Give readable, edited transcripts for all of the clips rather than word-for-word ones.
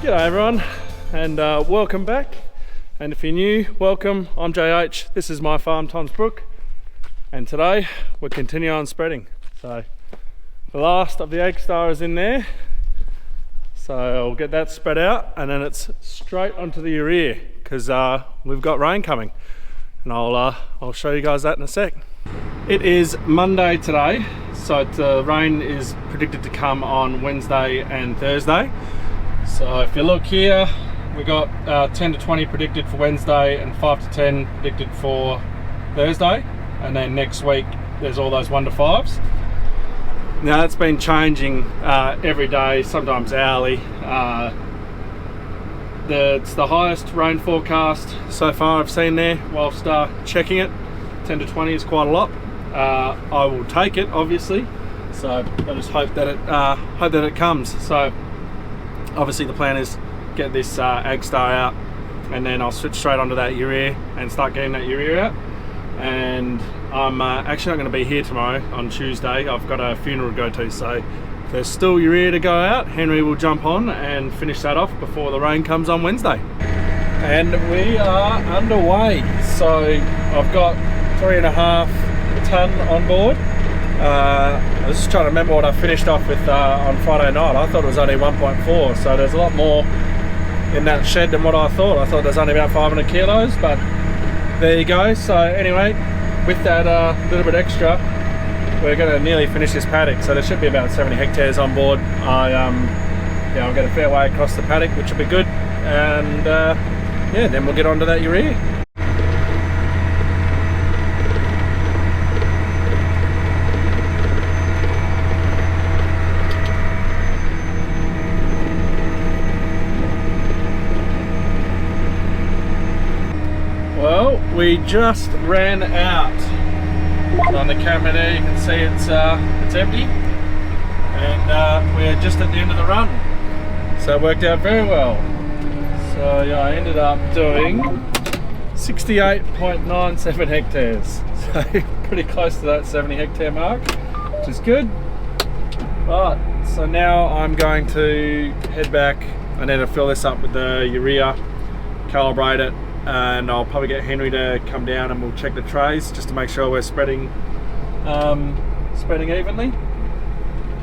G'day everyone, and welcome back. And if you're new, welcome. I'm JH. This is my farm, Brook, and today we're continuing on spreading. So the last of the Agstar is in there, so I'll get that spread out, and then it's straight onto the Urea because we've got rain coming, and I'll show you guys that in a sec. It is Monday today, so the rain is predicted to come on Wednesday and Thursday. So if you look here, we got 10 to 20 predicted for Wednesday and 5 to 10 predicted for Thursday, and then next week there's all those 1 to 5s. Now it's been changing every day, sometimes hourly. It's the highest rain forecast so far I've seen there whilst checking it. 10 to 20 is quite a lot. I will take it, obviously, so I just hope that it comes. So obviously the plan is get this Agstar out, and then I'll switch straight onto that Urea and start getting that Urea out. And I'm actually not going to be here tomorrow on Tuesday. I've got a funeral to go to, so if there's still Urea to go out, Henry will jump on and finish that off before the rain comes on Wednesday. And we are underway. So I've got 3.5 ton on board. I was just trying to remember what I finished off with on Friday night. I thought it was only 1.4, so there's a lot more in that shed than what I thought. I thought there's only about 500 kilos, but there you go. So anyway, with that little bit extra, we're going to nearly finish this paddock, so there should be about 70 hectares on board. I'll get a fair way across the paddock, which will be good, and yeah, then we'll get on to that Urea. Well, we just ran out. On the camera there you can see it's empty, and we're just at the end of the run, so it worked out very well. So yeah, I ended up doing 68.97 hectares, so pretty close to that 70 hectare mark, which is good. Right, so now I'm going to head back. I need to fill this up with the Urea, calibrate it, and I'll probably get Henry to come down and we'll check the trays just to make sure we're spreading evenly,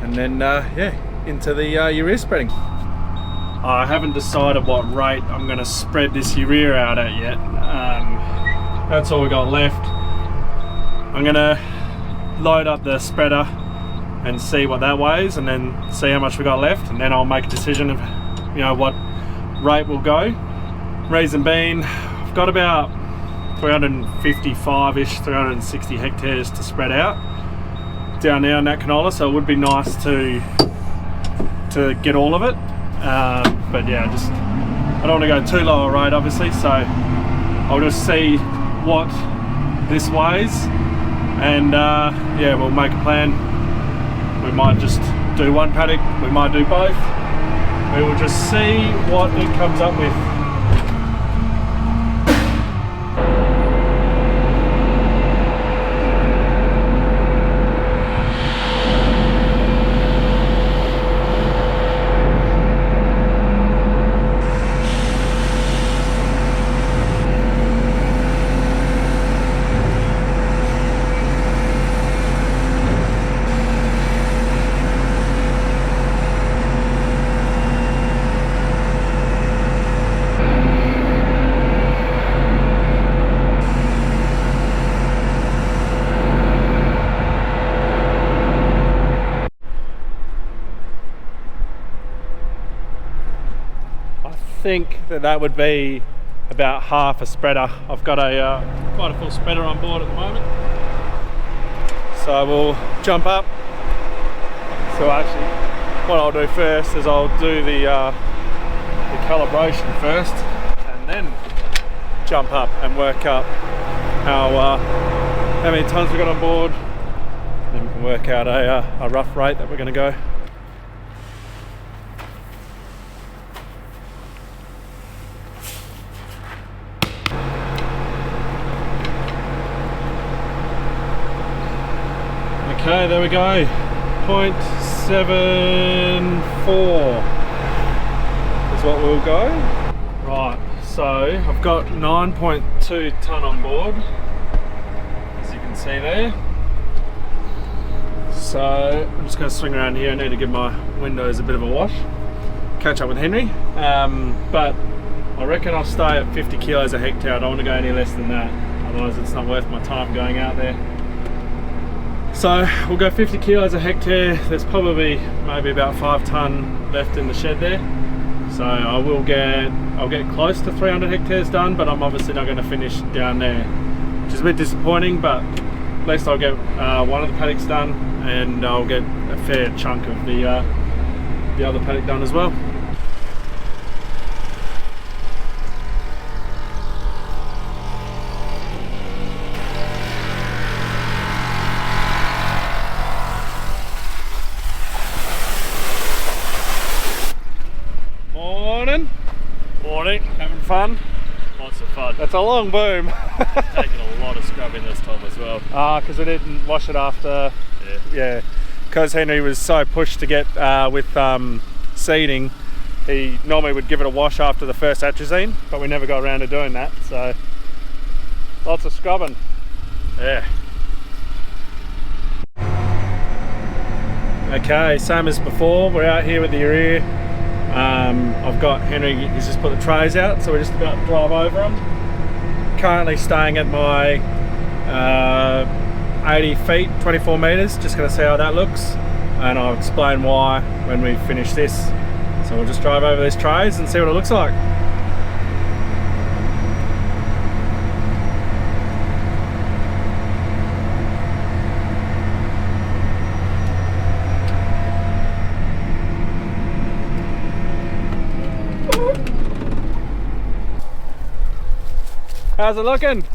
and then yeah, into the Urea spreading. I haven't decided what rate I'm going to spread this Urea out at yet. That's all we got left. I'm going to load up the spreader and see what that weighs, and then see how much we got left, and then I'll make a decision of what rate we'll go. Reason being, I've got about 355-ish, 360 hectares to spread out down there on that canola, so it would be nice to get all of it. But yeah, I don't want to go too low a rate, obviously, so I'll just see what this weighs, and yeah, we'll make a plan. We might just do one paddock, we might do both. We will just see what it comes up with. I think that would be about half a spreader. I've got quite a full spreader on board at the moment, so we'll jump up. So actually what I'll do first is I'll do the calibration first, and then jump up and work up how many tons we got on board, then we can work out a rough rate that we're going to go. Okay, there we go, 0.74. It's what we'll go. Right, so I've got 9.2 tonne on board, as you can see there. So I'm just going to swing around here. I need to give my windows a bit of a wash, catch up with Henry, but I reckon I'll stay at 50 kilos a hectare. I don't want to go any less than that, otherwise it's not worth my time going out there. So we'll go 50 kilos a hectare. There's probably maybe about 5 tonne left in the shed there. So I'll get close to 300 hectares done, but I'm obviously not going to finish down there, which is a bit disappointing, but at least I'll get one of the paddocks done, and I'll get a fair chunk of the other paddock done as well. Morning. Having fun? Lots of fun. That's a long boom. Taking a lot of scrubbing this time as well. Because we didn't wash it after. Yeah. Because Henry was so pushed to get with seeding, he normally would give it a wash after the first atrazine, but we never got around to doing that. So lots of scrubbing. Yeah. Okay, same as before. We're out here with the Urea. I've got Henry, he's just put the trays out, so we're just about to drive over them. Currently staying at my 80 feet, 24 meters, just going to see how that looks, and I'll explain why when we finish this. So we'll just drive over these trays and see what it looks like. How's it looking? It's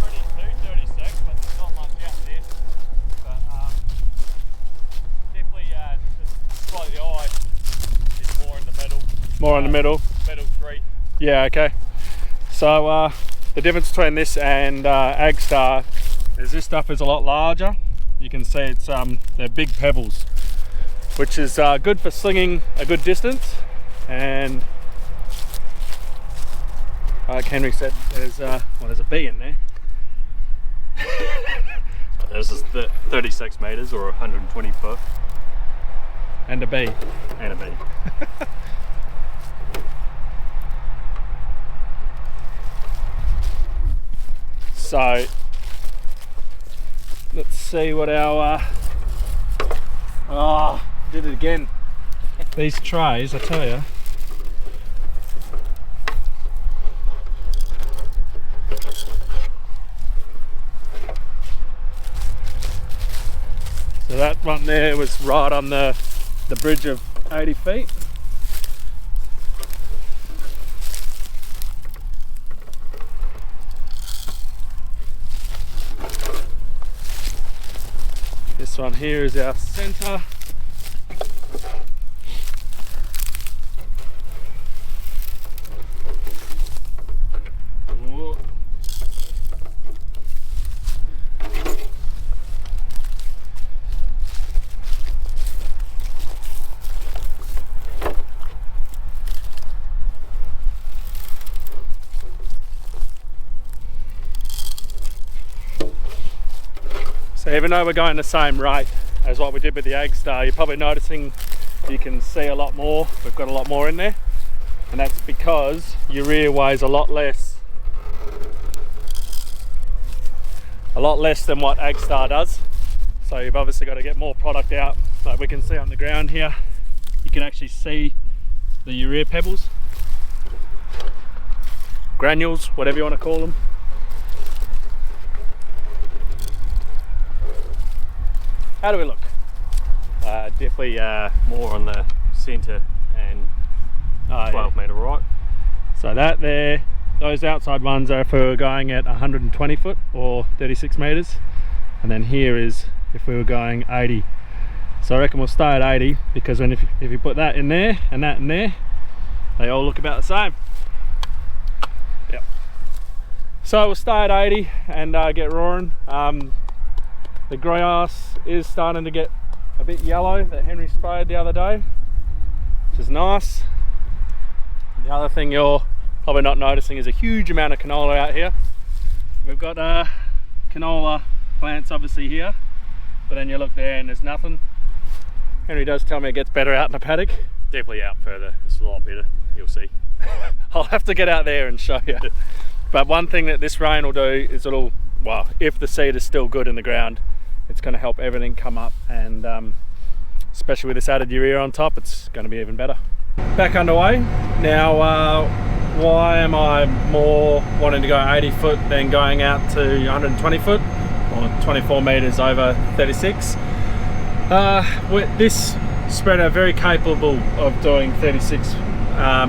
pretty new, 36, but there's not much out there. But definitely just slightly the eye is more in the middle. More in the middle? Middle 3. Yeah, okay. So the difference between this and Agstar is this stuff is a lot larger. You can see it's they're big pebbles, which is good for slinging a good distance, and like Henry said, there's a bee in there. This is 36 metres or 120 foot. And a bee. And a bee. So let's see what our did it again. These trays, I tell you. So that one there was right on the bridge of 80 feet. This one here is our centre. So even though we're going the same rate as what we did with the Agstar, you're probably noticing you can see a lot more. We've got a lot more in there, and that's because Urea weighs a lot less than what Agstar does. So you've obviously got to get more product out. Like we can see on the ground here, you can actually see the Urea pebbles, granules, whatever you want to call them. How do we look? Definitely more on the centre and 12 metre right. So that there, those outside ones are if we were going at 120 foot or 36 metres, and then here is if we were going 80. So I reckon we'll stay at 80 because if you put that in there and that in there, they all look about the same. Yep. So we'll stay at 80 and get roaring. The grass is starting to get a bit yellow that Henry sprayed the other day, which is nice. The other thing you're probably not noticing is a huge amount of canola out here. We've got canola plants obviously here, but then you look there and there's nothing. Henry does tell me it gets better out in the paddock. Definitely out further, it's a lot better, you'll see. I'll have to get out there and show you. But one thing that this rain will do is it'll, well, if the seed is still good in the ground, it's going to help everything come up, and especially with this added urea on top, it's going to be even better. Back underway. Now, why am I more wanting to go 80 foot than going out to 120 foot or 24 meters over 36? With this spreader very capable of doing 36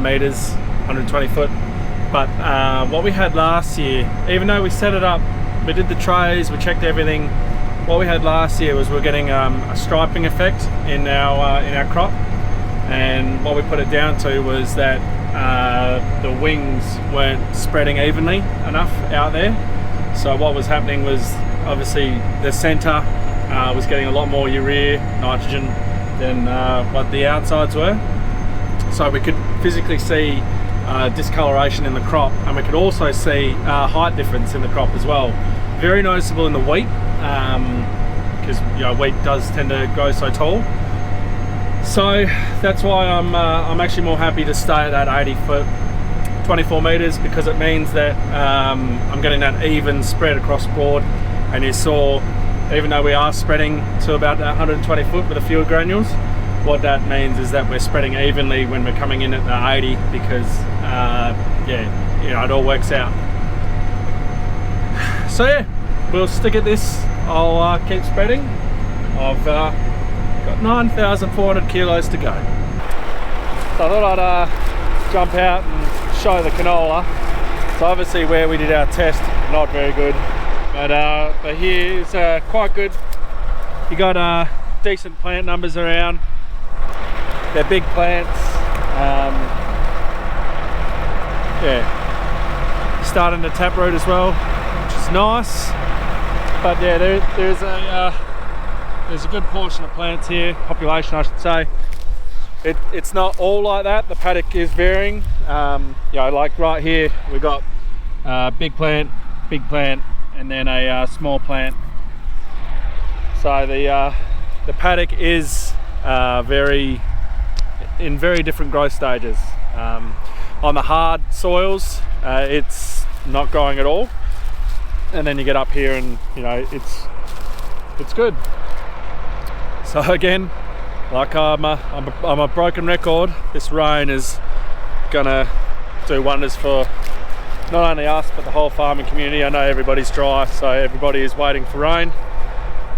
meters, 120 foot. But what we had last year, even though we set it up, we did the trays, we checked everything. What we had last year was we're getting a striping effect in our crop, and what we put it down to was that the wings weren't spreading evenly enough out there. So what was happening was obviously the center was getting a lot more urea, nitrogen than what the outsides were. So we could physically see discoloration in the crop, and we could also see height difference in the crop as well. Very noticeable in the wheat, because wheat does tend to grow so tall. So that's why I'm actually more happy to stay at that 80 foot, 24 meters, because it means that I'm getting that even spread across broad. And you saw, even though we are spreading to about 120 foot with a few granules, what that means is that we're spreading evenly when we're coming in at the 80, because it all works out. So yeah, we'll stick at this. I'll keep spreading. I've got 9,400 kilos to go. So I thought I'd jump out and show the canola. So obviously where we did our test, not very good, but here is quite good. You got decent plant numbers around. They're big plants. Starting to taproot as well, which is nice. But yeah, there's a good portion of plants here, population I should say. It's not all like that. The paddock is varying. Like right here we got big plant, and then a small plant. So the paddock is in very different growth stages. On the hard soils, it's not growing at all, and then you get up here and it's good. So again, like I'm a broken record. This rain is gonna do wonders for not only us but the whole farming community. I know everybody's dry, so everybody is waiting for rain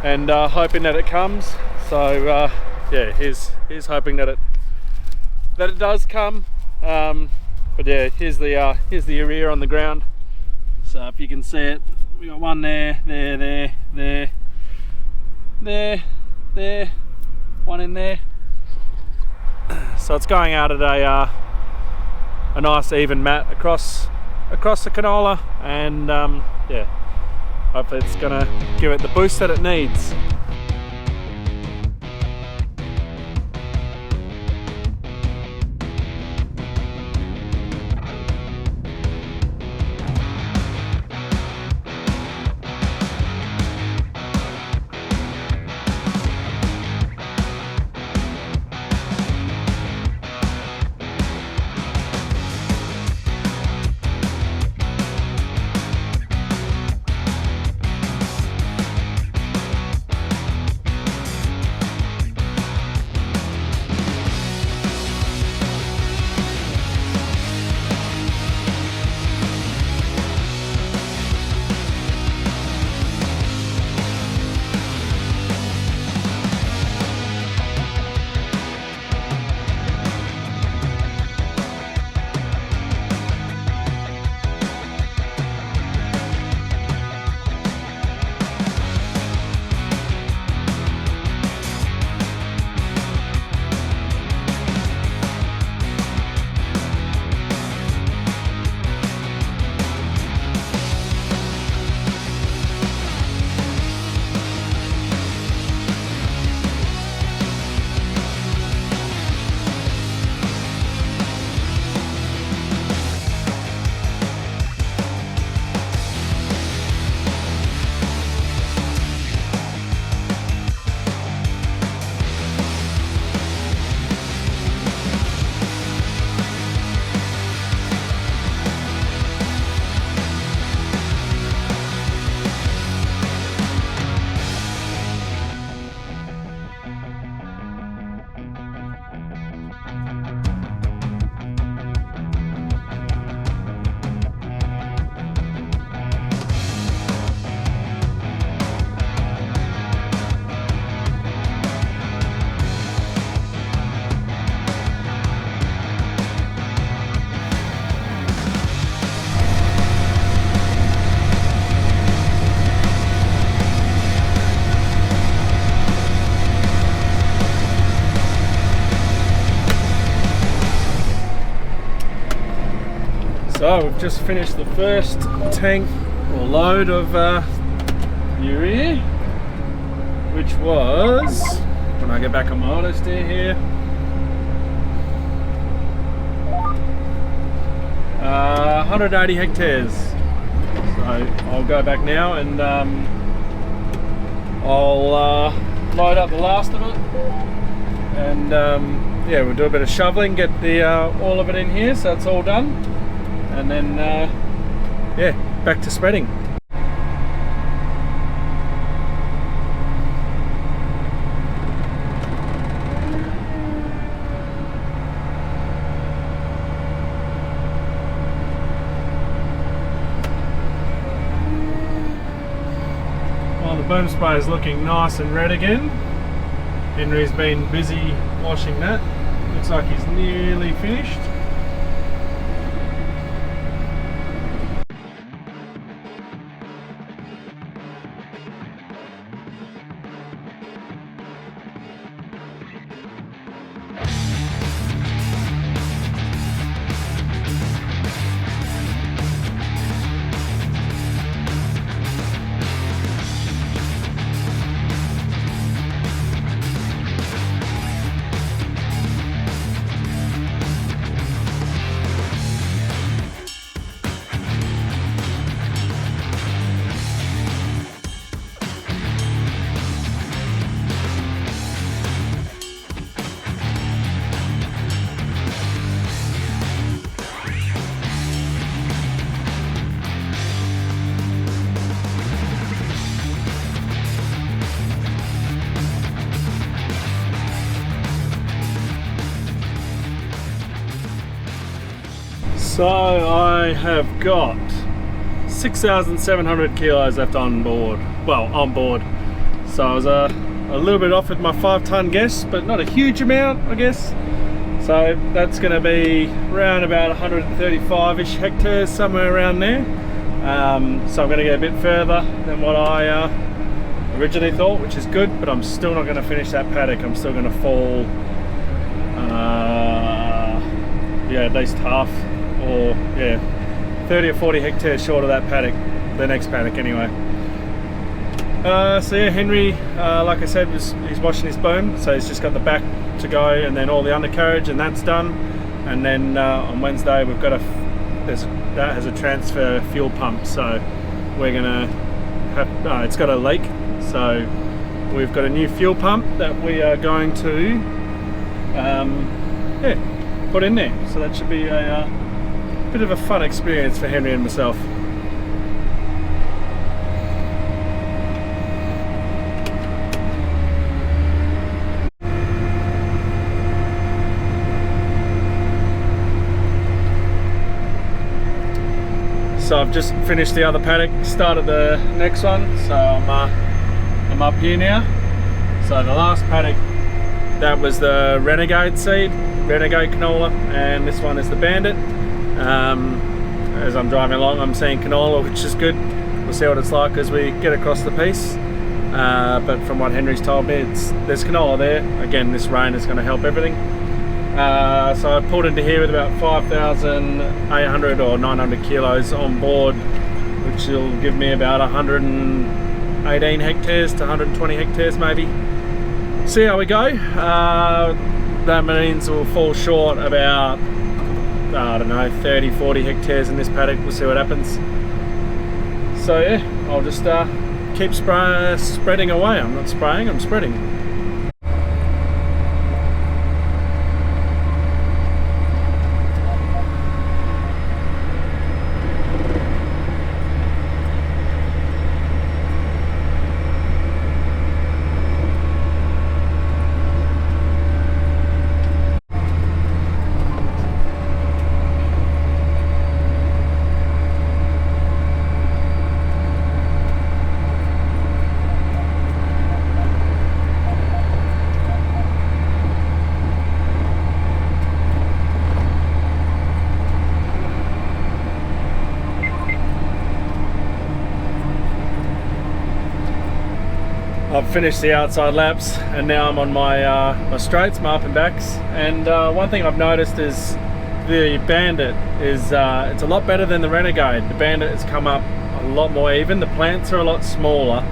and hoping that it comes. So here's hoping that it does come. But yeah, here's the urea on the ground. So if you can see it, we got one there, one in there. So it's going out at a nice even mat across the canola, and hopefully it's gonna give it the boost that it needs. So we've just finished the first tank or load of urea, which was, when I get back on my auto steer here, 180 hectares. So I'll go back now and I'll load up the last of it, and yeah, we'll do a bit of shoveling, get the all of it in here so it's all done, and then yeah, back to spreading. The boom spray is looking nice and red again. Henry's been busy washing that. Looks like he's nearly finished. So I have got 6,700 kilos left on board. Well, on board. So I was a little bit off with my 5-ton guess, but not a huge amount, I guess. So that's going to be around about 135-ish hectares, somewhere around there. So I'm going to get a bit further than what I originally thought, which is good, but I'm still not going to finish that paddock. I'm still going to fall, yeah, at least half, or yeah, 30 or 40 hectares short of that paddock, the next paddock anyway. So yeah, Henry, like I said, he's washing his boom, so he's just got the back to go, and then all the undercarriage, and that's done. And then on Wednesday we've got that has a transfer fuel pump, so we're gonna have, it's got a leak, so we've got a new fuel pump that we are going to yeah, put in there. So that should be a bit of a fun experience for Henry and myself. So I've just finished the other paddock, started the next one, so I'm up here now. So the last paddock, that was the Renegade seed, Renegade canola, and this one is the Bandit. As I'm driving along, I'm seeing canola, which is good. We'll see what it's like as we get across the piece. But from what Henry's told me, there's canola there. Again, this rain is going to help everything. So I pulled into here with about 5,800 or 900 kilos on board, which will give me about 118 hectares to 120 hectares maybe. See how we go. That means we'll fall short about, I don't know, 30, 40 hectares in this paddock. We'll see what happens. So yeah, I'll just keep spreading away. I'm not spraying, I'm spreading. I've finished the outside laps and now I'm on my my straights, my up and backs, and one thing I've noticed is the Bandit is it's a lot better than the Renegade. The Bandit has come up a lot more even. The plants are a lot smaller.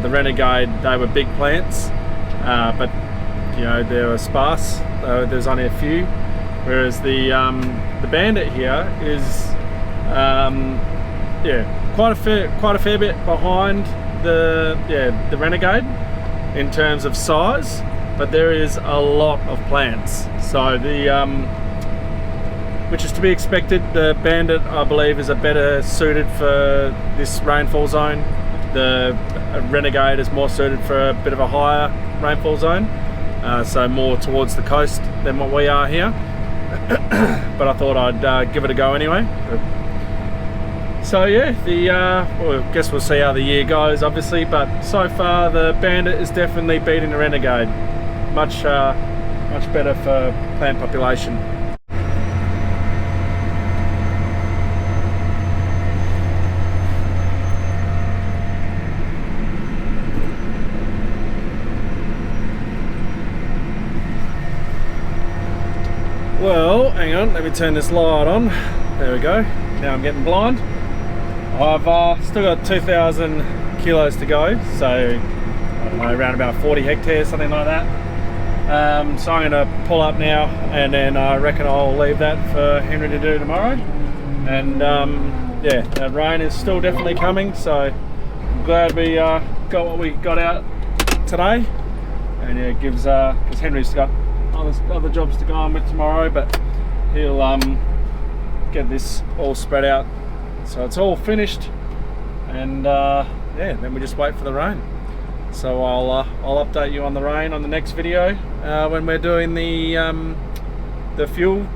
The Renegade, they were big plants, but you know, they were sparse. There's only a few, whereas the Bandit here is yeah, quite a fair bit behind the Renegade in terms of size, but there is a lot of plants. So which is to be expected. The Bandit, I believe, is a better suited for this rainfall zone. The Renegade is more suited for a bit of a higher rainfall zone, so more towards the coast than what we are here. But I thought I'd give it a go anyway. So yeah, well, I guess we'll see how the year goes, obviously, but so far the Bandit is definitely beating the Renegade. Much better for plant population. Well, hang on, let me turn this light on. There we go. Now I'm getting blind. I've still got 2,000 kilos to go, so I don't know, around about 40 hectares, something like that. So I'm going to pull up now, and then I reckon I'll leave that for Henry to do tomorrow. And yeah, the rain is still definitely coming, so I'm glad we got what we got out today. And yeah, it gives, because Henry's got other jobs to go on with tomorrow, but he'll get this all spread out so it's all finished, and yeah, then we just wait for the rain. So I'll update you on the rain on the next video when we're doing the fuel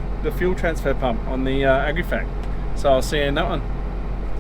transfer pump on the Agrifac. So I'll see you in that one.